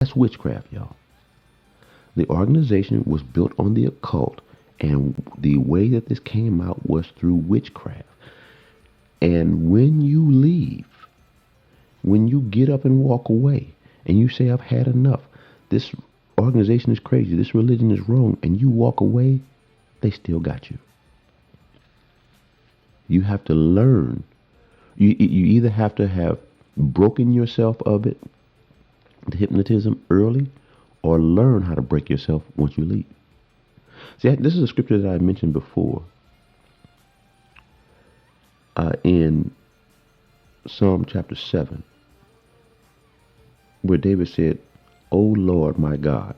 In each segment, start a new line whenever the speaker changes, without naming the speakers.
That's witchcraft, y'all. The organization was built on the occult, and the way that this came out was through witchcraft. And when you leave, when you get up and walk away, and you say, I've had enough, this organization is crazy, this religion is wrong, and you walk away, they still got you. You have to learn. You either have to have broken yourself of it, the hypnotism, early, or learn how to break yourself once you leave. See, this is a scripture that I mentioned before in Psalm chapter 7, where David said, O Lord my God,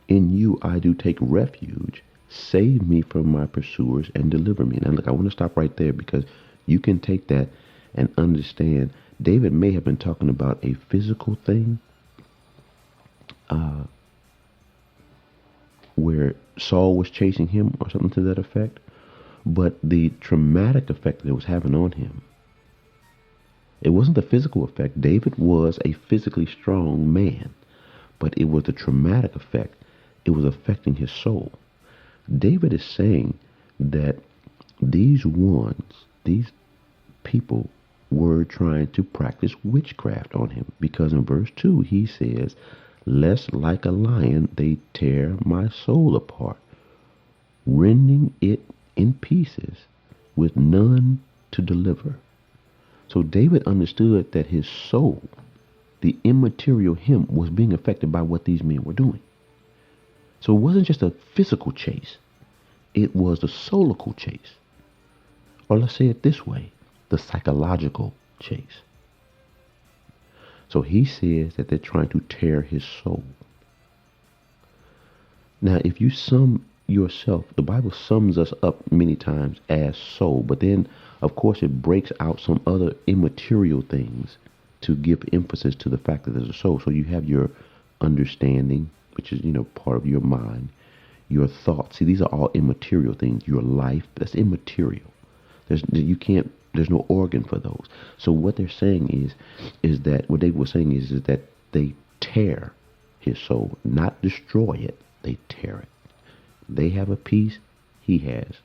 in you I do take refuge. Save me from my pursuers and deliver me. Now, look, I want to stop right there because you can take that and understand David may have been talking about a physical thing where Saul was chasing him or something to that effect, but the traumatic effect that it was having on him, it wasn't the physical effect. David was a physically strong man, but it was the traumatic effect. It was affecting his soul. David is saying that these people were trying to practice witchcraft on him, because in verse 2 he says, lest like a lion they tear my soul apart, rending it in pieces with none to deliver. So David understood that his soul, the immaterial him, was being affected by what these men were doing. So it wasn't just a physical chase. It was the soulical chase. Or let's say it this way, the psychological chase. So he says that they're trying to tear his soul. Now, if you sum yourself, the Bible sums us up many times as soul, but then, of course, it breaks out some other immaterial things to give emphasis to the fact that there's a soul. So you have your understanding, which is, part of your mind, your thoughts. See, these are all immaterial things. Your life, that's immaterial. There's no organ for those. So what they're saying is that what David was saying is that they tear his soul, not destroy it. They tear it. They have a piece. He has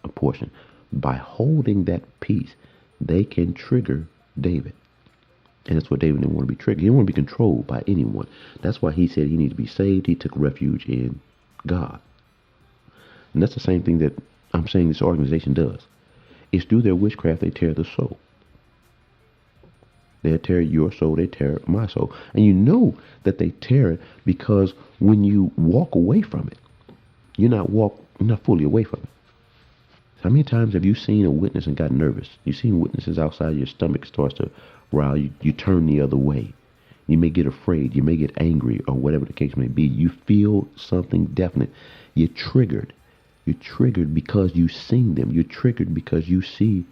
a portion. By holding that piece, they can trigger David. And that's what David didn't want to be triggered. He didn't want to be controlled by anyone. That's why he said he needed to be saved. He took refuge in God. And that's the same thing that I'm saying this organization does. It's through their witchcraft they tear the soul. They tear your soul, they tear my soul. And you know that they tear it because when you walk away from it, you're not fully away from it. How many times have you seen a witness and got nervous? You've seen witnesses outside, your stomach starts to rile, you turn the other way. You may get afraid, you may get angry, or whatever the case may be. You feel something definite. You're triggered. You're triggered because you've seen them. You're triggered because you see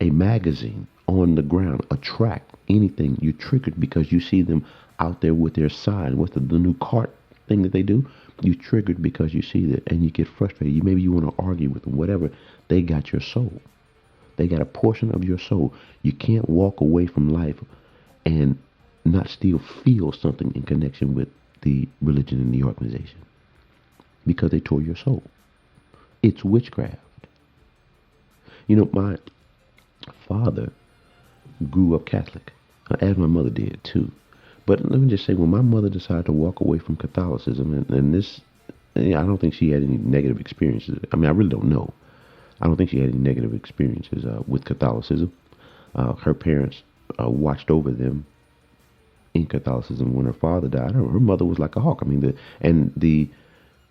a magazine on the ground, a track, anything. You're triggered because you see them out there with their sign. What's the new cart thing that they do? You're triggered because you see that and you get frustrated. Maybe you want to argue with them, whatever. They got your soul. They got a portion of your soul. You can't walk away from life and not still feel something in connection with the religion and the organization because they tore your soul. It's witchcraft. My father grew up Catholic, as my mother did too. But let me just say, when my mother decided to walk away from Catholicism, and this, I don't think she had any negative experiences. I mean, I really don't know. I don't think she had any negative experiences with Catholicism. Her parents watched over them in Catholicism. When her father died, her mother was like a hawk. I mean, the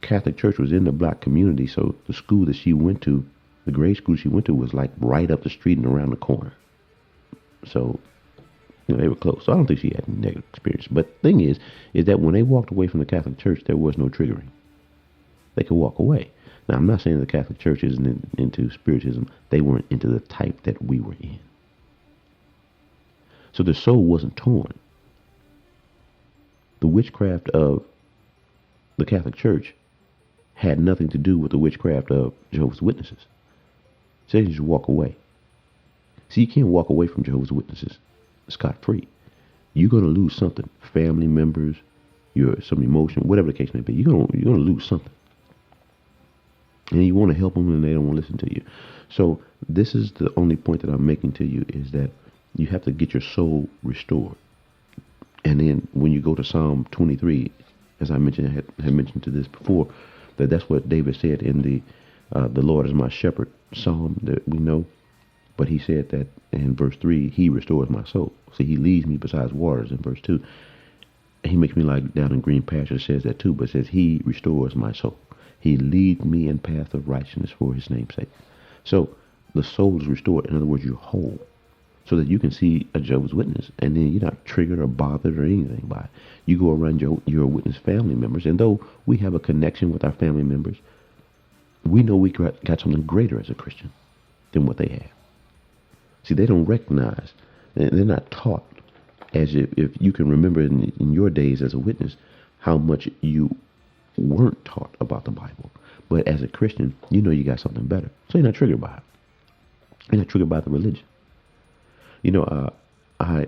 Catholic Church was in the black community, so the school that she went to, the grade school she went to, was like right up the street and around the corner. So, they were close. So I don't think she had any negative experience. But the thing is that when they walked away from the Catholic Church, there was no triggering. They could walk away. Now, I'm not saying the Catholic Church isn't into spiritism. They weren't into the type that we were in. So the soul wasn't torn. The witchcraft of the Catholic Church had nothing to do with the witchcraft of Jehovah's Witnesses. So they just walk away. See, you can't walk away from Jehovah's Witnesses scot-free. you're going to lose something. Family members, some emotion, whatever the case may be. You're gonna lose something. And you want to help them and they don't want to listen to you. So this is the only point that I'm making to you, is that you have to get your soul restored. And then when you go to Psalm 23, as I mentioned, I had mentioned to this before, that's what David said in the Lord is my shepherd psalm that we know. But he said that in verse 3, he restores my soul. See, he leads me beside waters in verse 2. And he makes me lie down in green pastures, says that too, but it says he restores my soul. He leads me in path of righteousness for his name's sake. So the soul is restored. In other words, you're whole. So that you can see a Jehovah's Witness, and then you're not triggered or bothered or anything by it. You go around your Witness family members, and though we have a connection with our family members, we know we got something greater as a Christian than what they have. See, they don't recognize, they're not taught, as if you can remember in your days as a witness, how much you weren't taught about the Bible. But as a Christian, you know you got something better. So you're not triggered by it. You're not triggered by the religion. You know, I